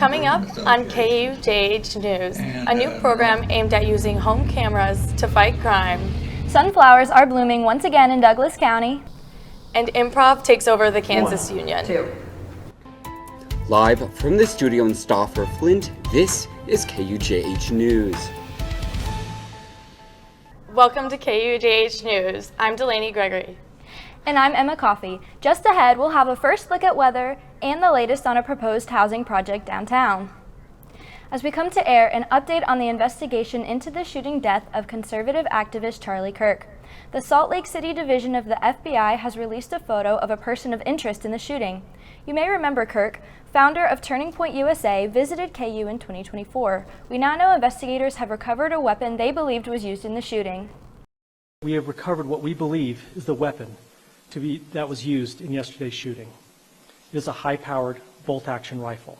Coming up on KUJH News, a new program aimed at using home cameras to fight crime. Sunflowers are blooming once again in Douglas County. And improv takes over the Kansas Union. 2. Live from the studio in Stauffer, Flint, this is KUJH News. Welcome to KUJH News. I'm Delaney Gregory. And I'm Emma Coffey. Just ahead, we'll have a first look at weather and the latest on a proposed housing project downtown. As we come to air, an update on the investigation into the shooting death of conservative activist Charlie Kirk. The Salt Lake City division of the FBI has released a photo of a person of interest in the shooting. You may remember Kirk, founder of Turning Point USA, visited KU in 2024. We now know investigators have recovered a weapon they believed was used in the shooting. We have recovered what we believe is the weapon that was used in yesterday's shooting. It is a high-powered bolt-action rifle.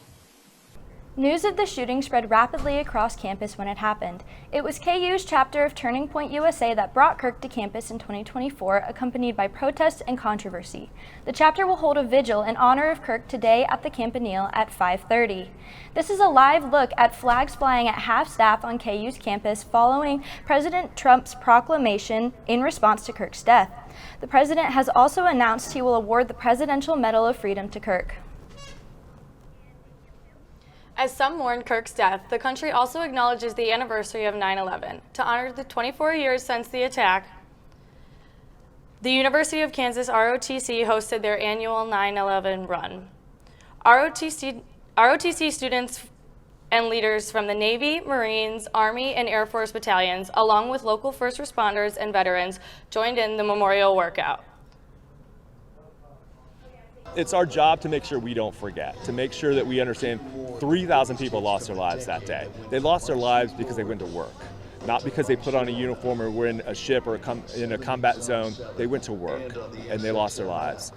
News of the shooting spread rapidly across campus when it happened. It was KU's chapter of Turning Point USA that brought Kirk to campus in 2024, accompanied by protests and controversy. The chapter will hold a vigil in honor of Kirk today at the Campanile at 5:30. This is a live look at flags flying at half-staff on KU's campus following President Trump's proclamation in response to Kirk's death. The president has also announced he will award the Presidential Medal of Freedom to Kirk. As some mourn Kirk's death, the country also acknowledges the anniversary of 9/11. To honor the 24 years since the attack, the University of Kansas ROTC hosted their annual 9/11 run. ROTC students and leaders from the Navy, Marines, Army, and Air Force battalions, along with local first responders and veterans, joined in the memorial workout. It's our job to make sure we don't forget, to make sure that we understand 3,000 people lost their lives that day. They lost their lives because they went to work, not because they put on a uniform or were in a ship or in a combat zone. They went to work and they lost their lives.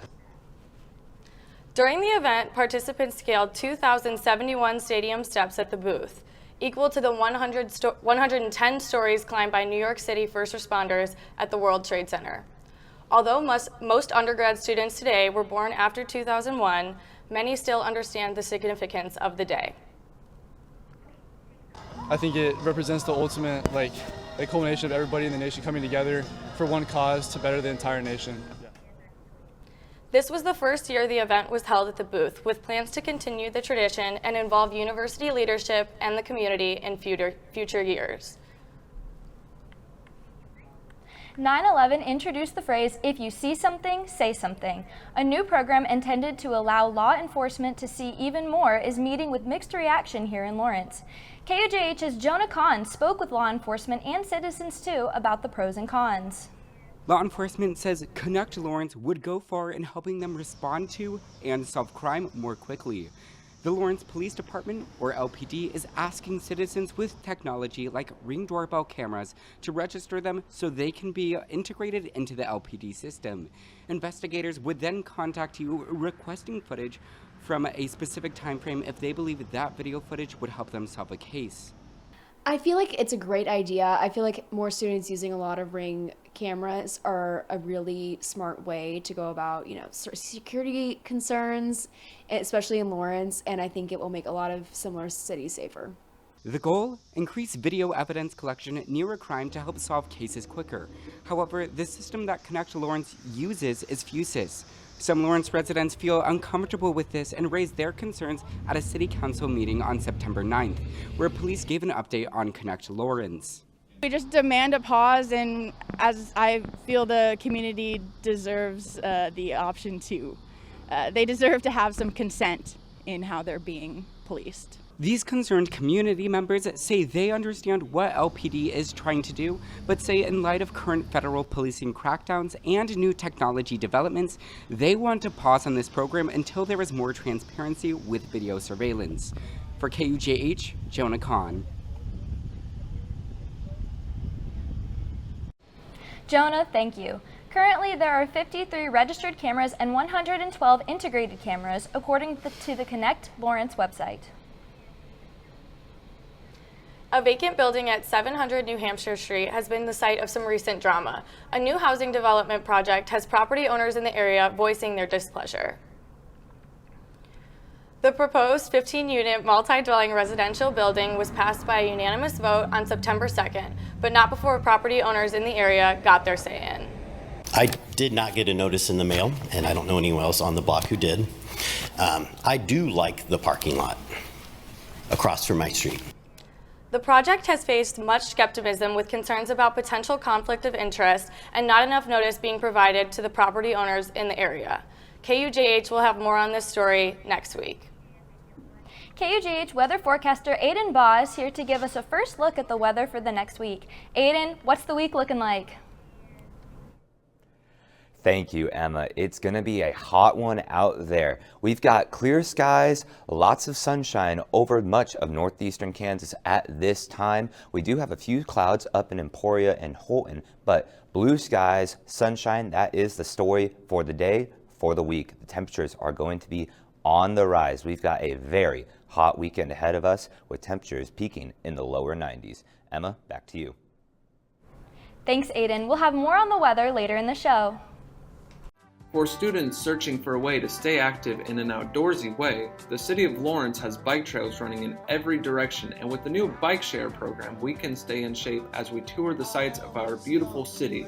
During the event, participants scaled 2,071 stadium steps at the booth, equal to the 110 stories climbed by New York City first responders at the World Trade Center. Although most undergrad students today were born after 2001, many still understand the significance of the day. I think it represents the ultimate culmination of everybody in the nation coming together for one cause to better the entire nation. This was the first year the event was held at the booth, with plans to continue the tradition and involve university leadership and the community in future years. 9/11 introduced the phrase, "If you see something, say something." A new program intended to allow law enforcement to see even more is meeting with mixed reaction here in Lawrence. KUJH's Jonah Kahn spoke with law enforcement and citizens too about the pros and cons. Law enforcement says Connect Lawrence would go far in helping them respond to and solve crime more quickly. The Lawrence Police Department, or LPD, is asking citizens with technology like Ring doorbell cameras to register them so they can be integrated into the LPD system. Investigators would then contact you requesting footage from a specific time frame if they believe that video footage would help them solve a case. I feel like it's a great idea. I feel like more students using a lot of Ring cameras are a really smart way to go about, security concerns, especially in Lawrence, and I think it will make a lot of similar cities safer. The goal? Increase video evidence collection near a crime to help solve cases quicker. However, the system that Connect Lawrence uses is Fusus. Some Lawrence residents feel uncomfortable with this and raised their concerns at a city council meeting on September 9th, where police gave an update on Connect Lawrence. We just demand a pause, and as I feel the community deserves the option to. They deserve to have some consent in how they're being policed. These concerned community members say they understand what LPD is trying to do, but say in light of current federal policing crackdowns and new technology developments, they want to pause on this program until there is more transparency with video surveillance. For KUJH, Jonah Kahn. Jonah, thank you. Currently, there are 53 registered cameras and 112 integrated cameras, according to the Connect Lawrence website. A vacant building at 700 New Hampshire Street has been the site of some recent drama. A new housing development project has property owners in the area voicing their displeasure. The proposed 15-unit multi-dwelling residential building was passed by a unanimous vote on September 2nd, but not before property owners in the area got their say in. I did not get a notice in the mail, and I don't know anyone else on the block who did. I do like the parking lot across from my street. The project has faced much skepticism with concerns about potential conflict of interest and not enough notice being provided to the property owners in the area. KUJH will have more on this story next week. KUJH weather forecaster Aiden Baugh is here to give us a first look at the weather for the next week. Aiden, what's the week looking like? Thank you, Emma. It's going to be a hot one out there. We've got clear skies, lots of sunshine over much of northeastern Kansas at this time. We do have a few clouds up in Emporia and Holton, but blue skies, sunshine, that is the story for the day, for the week. The temperatures are going to be on the rise. We've got a very hot weekend ahead of us with temperatures peaking in the lower 90s. Emma, back to you. Thanks, Aiden. We'll have more on the weather later in the show. For students searching for a way to stay active in an outdoorsy way, the City of Lawrence has bike trails running in every direction, and with the new bike share program, we can stay in shape as we tour the sights of our beautiful city.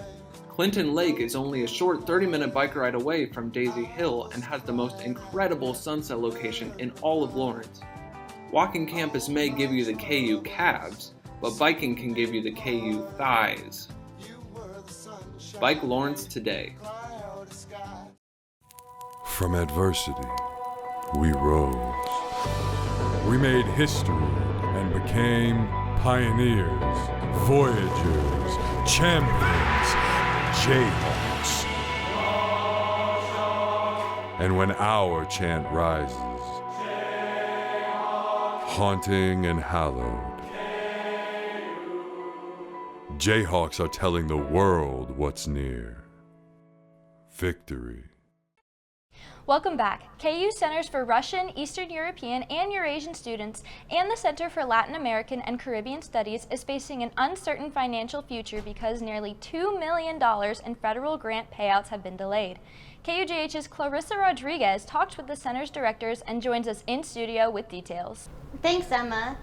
Clinton Lake is only a short 30-minute bike ride away from Daisy Hill and has the most incredible sunset location in all of Lawrence. Walking campus may give you the KU calves, but biking can give you the KU thighs. Bike Lawrence today. From adversity, we rose. We made history and became pioneers, voyagers, champions, Jayhawks. And when our chant rises, haunting and hallowed, Jayhawks are telling the world what's near. Victory. Welcome back. KU Centers for Russian, Eastern European, and Eurasian Students and the Center for Latin American and Caribbean Studies is facing an uncertain financial future because nearly $2 million in federal grant payouts have been delayed. KUJH's Clarissa Rodriguez talked with the center's directors and joins us in studio with details. Thanks, Emma.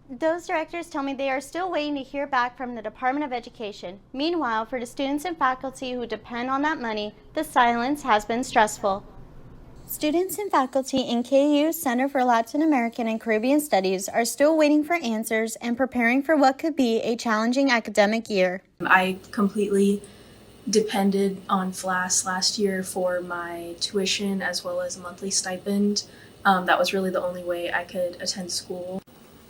Those directors tell me they are still waiting to hear back from the Department of Education. Meanwhile, for the students and faculty who depend on that money, the silence has been stressful. Students and faculty in KU Center for Latin American and Caribbean Studies are still waiting for answers and preparing for what could be a challenging academic year. I completely depended on FLAS last year for my tuition as well as a monthly stipend. That was really the only way I could attend school.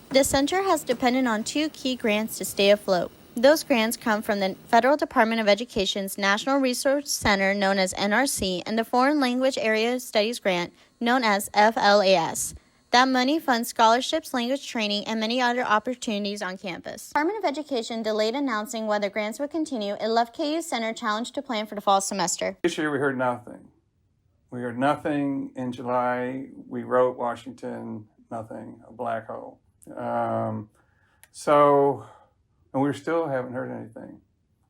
The center has depended on two key grants to stay afloat. Those grants come from the Federal Department of Education's National Resource Center, known as NRC, and the Foreign Language Area Studies Grant, known as FLAS. That money funds scholarships, language training, and many other opportunities on campus. The Department of Education delayed announcing whether grants would continue. It left KU Center challenged to plan for the fall semester. This year we heard nothing. We heard nothing in July. We wrote Washington, nothing, a black hole. And we still haven't heard anything.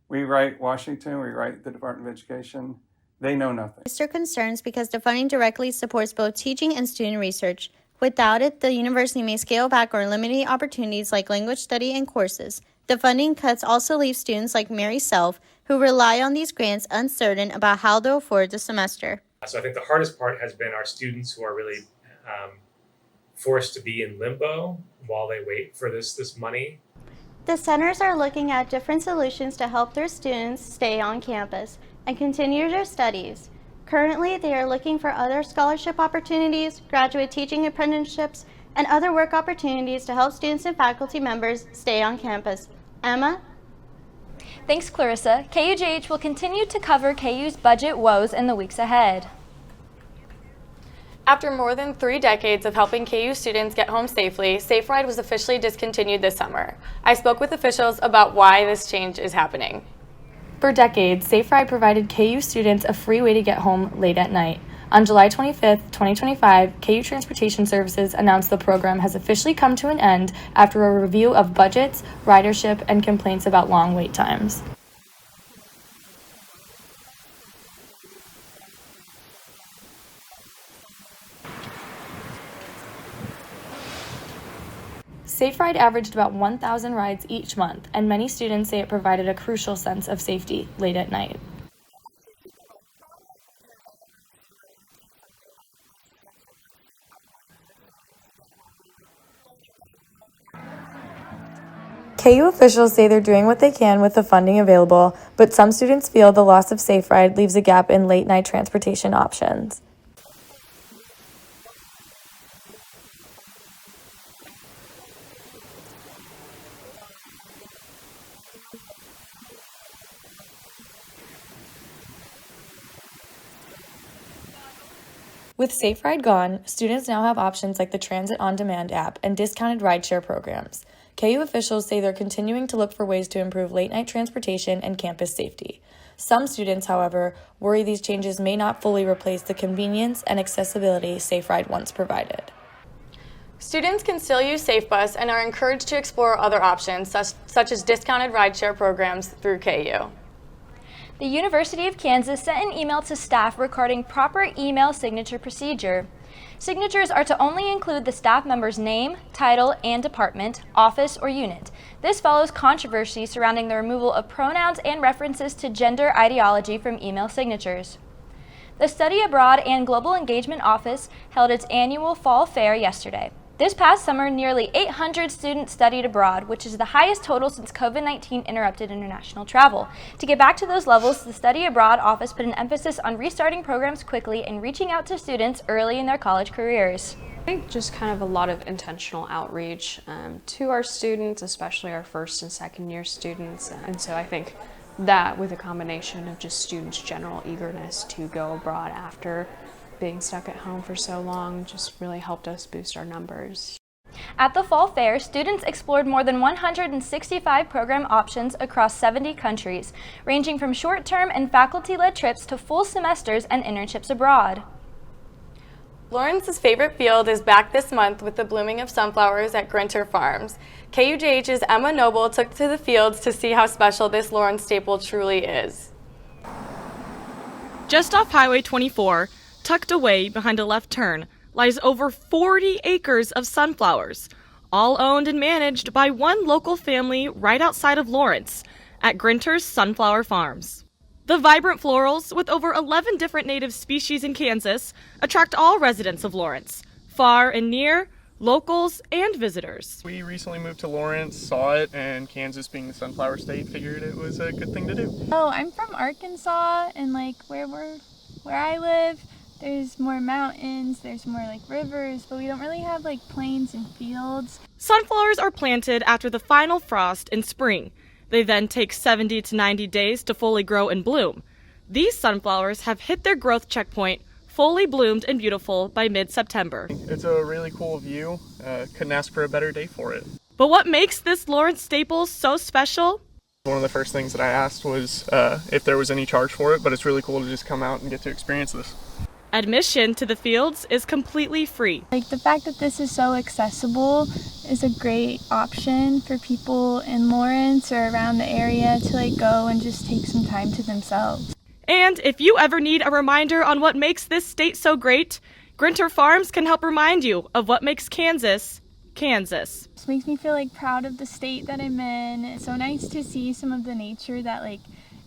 We write Washington, we write the Department of Education. They know nothing. There are concerns because the funding directly supports both teaching and student research. Without it, the university may scale back or eliminate opportunities like language study and courses. The funding cuts also leave students like Mary Self, who rely on these grants, uncertain about how they'll afford the semester. So I think the hardest part has been our students who are really forced to be in limbo while they wait for this money. The centers are looking at different solutions to help their students stay on campus and continue their studies. Currently, they are looking for other scholarship opportunities, graduate teaching apprenticeships, and other work opportunities to help students and faculty members stay on campus. Emma? Thanks, Clarissa. KUJH will continue to cover KU's budget woes in the weeks ahead. After more than 3 decades of helping KU students get home safely, Safe Ride was officially discontinued this summer. I spoke with officials about why this change is happening. For decades, Safe Ride provided KU students a free way to get home late at night. On July 25, 2025, KU Transportation Services announced the program has officially come to an end after a review of budgets, ridership, and complaints about long wait times. Safe Ride averaged about 1,000 rides each month, and many students say it provided a crucial sense of safety late at night. KU officials say they're doing what they can with the funding available, but some students feel the loss of Safe Ride leaves a gap in late-night transportation options. With Safe Ride gone, students now have options like the Transit On Demand app and discounted rideshare programs. KU officials say they're continuing to look for ways to improve late-night transportation and campus safety. Some students, however, worry these changes may not fully replace the convenience and accessibility Safe Ride once provided. Students can still use SafeBus and are encouraged to explore other options, such as discounted rideshare programs through KU. The University of Kansas sent an email to staff regarding proper email signature procedure. Signatures are to only include the staff member's name, title, and department, office, or unit. This follows controversy surrounding the removal of pronouns and references to gender ideology from email signatures. The Study Abroad and Global Engagement Office held its annual Fall Fair yesterday. This past summer, nearly 800 students studied abroad, which is the highest total since COVID-19 interrupted international travel. To get back to those levels, the Study Abroad office put an emphasis on restarting programs quickly and reaching out to students early in their college careers. I think just kind of a lot of intentional outreach to our students, especially our first and second year students. And so I think that with a combination of just students' general eagerness to go abroad after being stuck at home for so long just really helped us boost our numbers. At the Fall Fair, students explored more than 165 program options across 70 countries, ranging from short-term and faculty-led trips to full semesters and internships abroad. Lawrence's favorite field is back this month with the blooming of sunflowers at Grinter Farms. KUJH's Emma Noble took to the fields to see how special this Lawrence staple truly is. Just off Highway 24, tucked away behind a left turn, lies over 40 acres of sunflowers, all owned and managed by one local family right outside of Lawrence, at Grinter's Sunflower Farms. The vibrant florals, with over 11 different native species in Kansas, attract all residents of Lawrence, far and near, locals, and visitors. We recently moved to Lawrence, saw it, and Kansas being the sunflower state, figured it was a good thing to do. Oh, I'm from Arkansas, and where I live, there's more mountains, there's more rivers, but we don't really have plains and fields. Sunflowers are planted after the final frost in spring. They then take 70 to 90 days to fully grow and bloom. These sunflowers have hit their growth checkpoint, fully bloomed and beautiful by mid-September. It's a really cool view. Couldn't ask for a better day for it. But what makes this Lawrence staple so special? One of the first things that I asked was if there was any charge for it, but it's really cool to just come out and get to experience this. Admission to the fields is completely free. The fact that this is so accessible is a great option for people in Lawrence or around the area to go and just take some time to themselves. And if you ever need a reminder on what makes this state so great, Grinter Farms can help remind you of what makes Kansas, Kansas. This makes me feel proud of the state that I'm in. It's so nice to see some of the nature that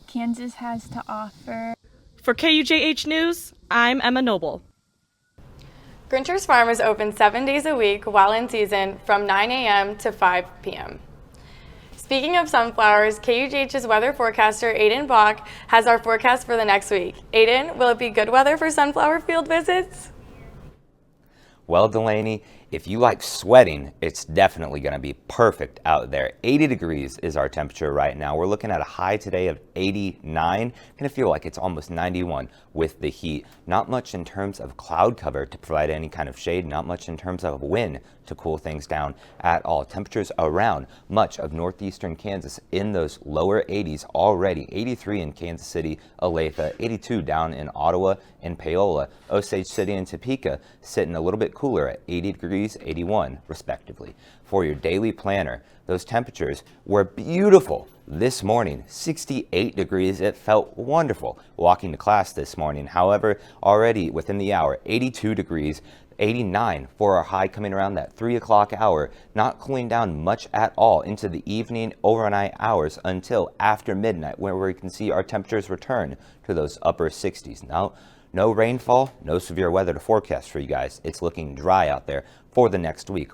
Kansas has to offer. For KUJH News, I'm Emma Noble. Grinter's Farm is open 7 days a week while in season from 9 a.m. to 5 p.m. Speaking of sunflowers, KUJH's weather forecaster Aiden Bach has our forecast for the next week. Aiden, will it be good weather for sunflower field visits? Well, Delaney, if you like sweating, it's definitely going to be perfect out there. 80 degrees is our temperature right now. We're looking at a high today of 89. Going to feel like it's almost 91 with the heat. Not much in terms of cloud cover to provide any kind of shade. Not much in terms of wind to cool things down at all. Temperatures around much of northeastern Kansas in those lower 80s already. 83 in Kansas City, Olathe, 82 down in Ottawa and Paola. Osage City and Topeka sitting a little bit cooler at 80 degrees, 81 respectively. For your daily planner, those temperatures were beautiful this morning. 68 degrees. It felt wonderful walking to class this morning. However, already within the hour, 82 degrees. 89 for our high coming around that 3 o'clock hour, not cooling down much at all into the evening overnight hours until after midnight, where we can see our temperatures return to those upper 60s. Now, no rainfall, no severe weather to forecast for you guys. It's looking dry out there for the next week.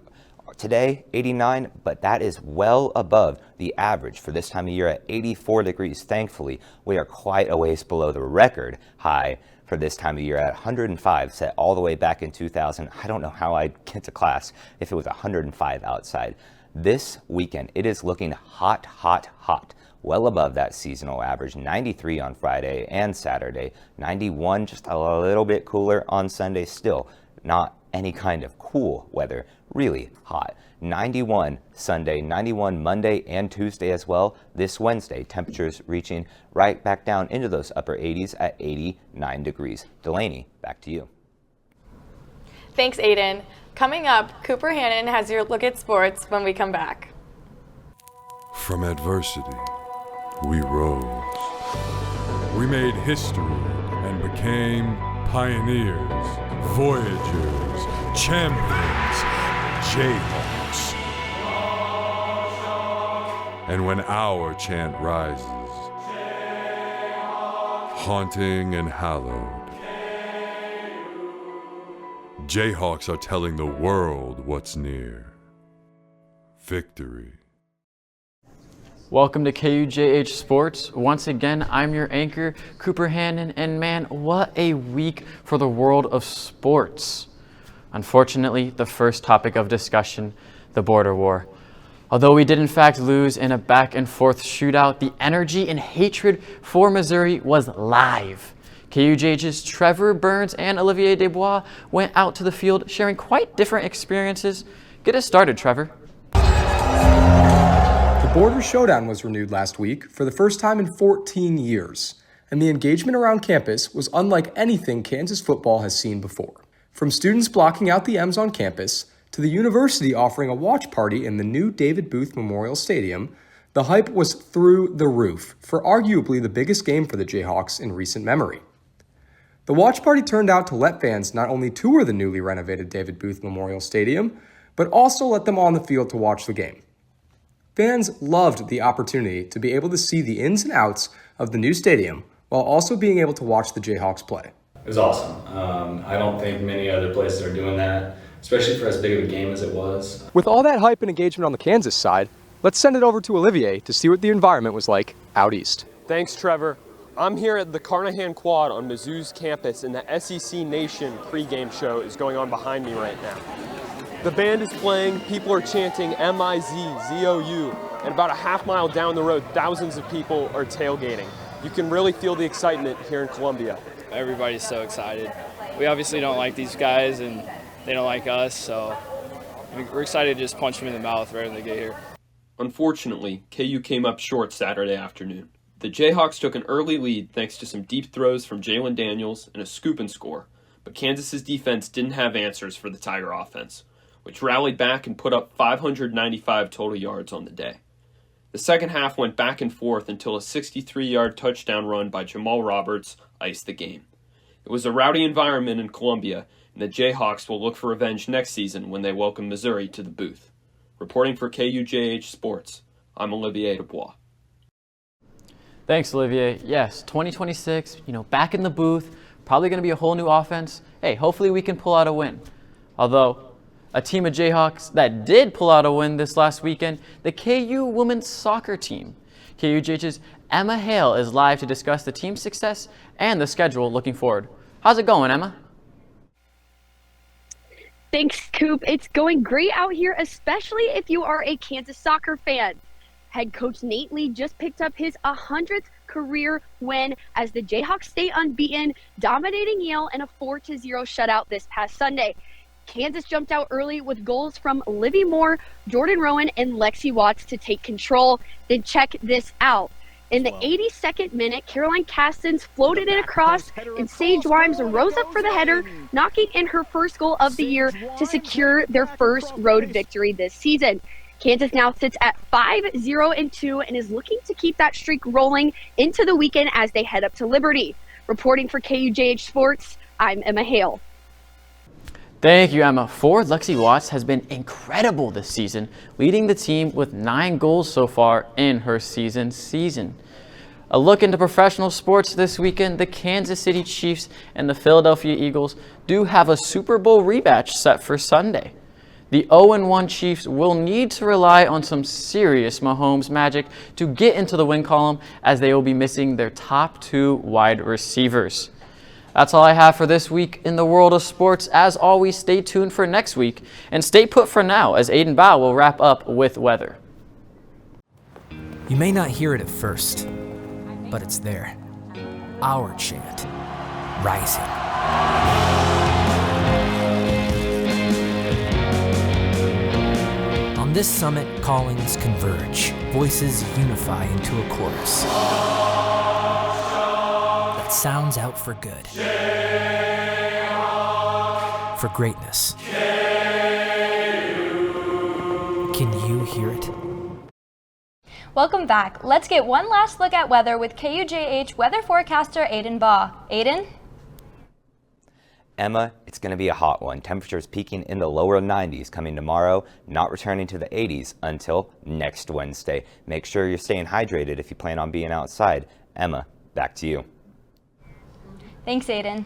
Today, 89, but that is well above the average for this time of year at 84 degrees. Thankfully, we are quite a ways below the record high for this time of year at 105, set all the way back in 2000. I don't know how I'd get to class if it was 105 outside. This weekend, it is looking hot, hot, hot. Well above that seasonal average, 93 on Friday and Saturday, 91, just a little bit cooler on Sunday, still not any kind of cool weather, really hot. 91 Sunday, 91 Monday and Tuesday as well. This Wednesday, temperatures reaching right back down into those upper 80s at 89 degrees. Delaney, back to you. Thanks, Aiden. Coming up, Cooper Hannon has your look at sports when we come back. From adversity, we rose. We made history and became pioneers, voyagers, champions, Jayhawks. And when our chant rises, haunting and hallowed, Jayhawks are telling the world what's near. Victory. Welcome to KUJH Sports. Once again, I'm your anchor, Cooper Hannon, and man, what a week for the world of sports. Unfortunately, the first topic of discussion, the border war. Although we did in fact lose in a back and forth shootout, the energy and hatred for Missouri was live. KUJH's Trevor Burns and Olivier Desbois went out to the field sharing quite different experiences. Get us started, Trevor. The border showdown was renewed last week for the first time in 14 years, and the engagement around campus was unlike anything Kansas football has seen before. From students blocking out the M's on campus to the university offering a watch party in the new David Booth Memorial Stadium, the hype was through the roof for arguably the biggest game for the Jayhawks in recent memory. The watch party turned out to let fans not only tour the newly renovated David Booth Memorial Stadium, but also let them on the field to watch the game. Fans loved the opportunity to be able to see the ins and outs of the new stadium while also being able to watch the Jayhawks play. It was awesome. I don't think many other places are doing that, especially for as big of a game as it was. With all that hype and engagement on the Kansas side, let's send it over to Olivier to see what the environment was like out east. Thanks, Trevor. I'm here at the Carnahan Quad on Mizzou's campus, and the SEC Nation pregame show is going on behind me right now. The band is playing, people are chanting M-I-Z-Z-O-U, and about a half mile down the road, thousands of people are tailgating. You can really feel the excitement here in Columbia. Everybody's so excited. We obviously don't like these guys, and they don't like us, so we're excited to just punch them in the mouth right when they get here. Unfortunately, KU came up short Saturday afternoon. The Jayhawks took an early lead thanks to some deep throws from Jalen Daniels and a scoop and score, but Kansas's defense didn't have answers for the Tiger offense, which rallied back and put up 595 total yards on the day. The second half went back and forth until a 63-yard touchdown run by Jamal Roberts iced the game. It was a rowdy environment in Columbia, and the Jayhawks will look for revenge next season when they welcome Missouri to the booth. Reporting for KUJH Sports, I'm Olivier Desbois. Thanks, Olivier. Yes, 2026, back in the booth, probably going to be a whole new offense. Hey, hopefully we can pull out a win. Although, a team of Jayhawks that did pull out a win this last weekend, the KU women's soccer team. KUJH's Emma Hale is live to discuss the team's success and the schedule looking forward. How's it going, Emma? Thanks, Coop. It's going great out here, especially if you are a Kansas soccer fan. Head coach Nate Lee just picked up his 100th career win as the Jayhawks stay unbeaten, dominating Yale in a 4-0 shutout this past Sunday. Kansas jumped out early with goals from Livy Moore, Jordan Rowan, and Lexi Watts to take control. Then check this out. In the 82nd minute, Caroline Castens floated it across, and Sage Wimes rose up for the header, knocking in her first goal of the year to secure their first road victory this season. Kansas now sits at 5-0-2 and is looking to keep that streak rolling into the weekend as they head up to Liberty. Reporting for KUJH Sports, I'm Emma Hale. Thank you, Emma. Forward Lexi Watts has been incredible this season, leading the team with 9 goals so far in her season. A look into professional sports this weekend, the Kansas City Chiefs and the Philadelphia Eagles do have a Super Bowl rematch set for Sunday. The 0-1 Chiefs will need to rely on some serious Mahomes magic to get into the win column, as they will be missing their top 2 wide receivers. That's all I have for this week in the world of sports. As always, stay tuned for next week, and stay put for now as Aiden Bao will wrap up with weather. You may not hear it at first, but it's there. Our chant, rising. On this summit, callings converge, voices unify into a chorus that sounds out for good, for greatness. Can you hear it? Welcome back. Let's get one last look at weather with KUJH weather forecaster Aiden Baugh. Aiden? Emma, it's going to be a hot one. Temperatures peaking in the lower 90s coming tomorrow, not returning to the 80s until next Wednesday. Make sure you're staying hydrated if you plan on being outside. Emma, back to you. Thanks, Aiden.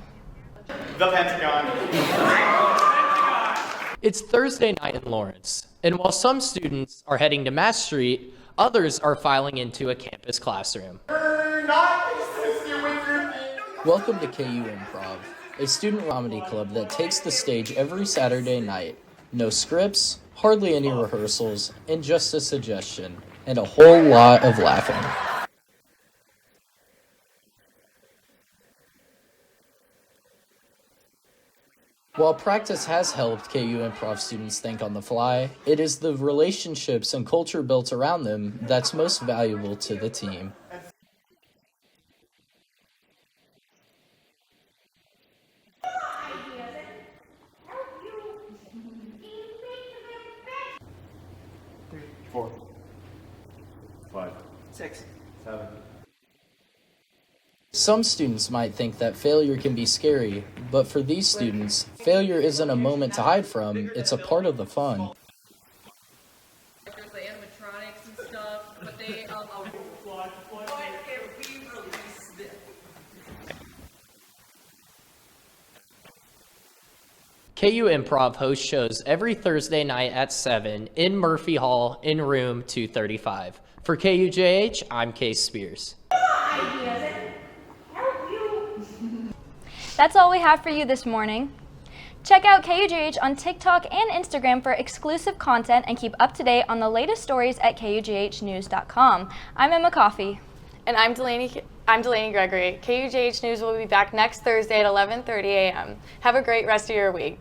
The Pentagon. It's Thursday night in Lawrence, and while some students are heading to Mass Street, others are filing into a campus classroom. Welcome to KU Improv, a student comedy club that takes the stage every Saturday night. No scripts, hardly any rehearsals, and just a suggestion, and a whole lot of laughing. While practice has helped KU Improv students think on the fly, it is the relationships and culture built around them that's most valuable to the team. Three, 4, 5, 6, 7. Some students might think that failure can be scary, but for these students, failure isn't a moment to hide from, it's a part of the fun. KU Improv hosts shows every Thursday night at 7 in Murphy Hall in room 235. For KUJH, I'm Case Spears. That's all we have for you this morning. Check out KUJH on TikTok and Instagram for exclusive content and keep up to date on the latest stories at KUJHnews.com. I'm Emma Coffey. And I'm Delaney Gregory. KUJH News will be back next Thursday at 11:30 a.m. Have a great rest of your week.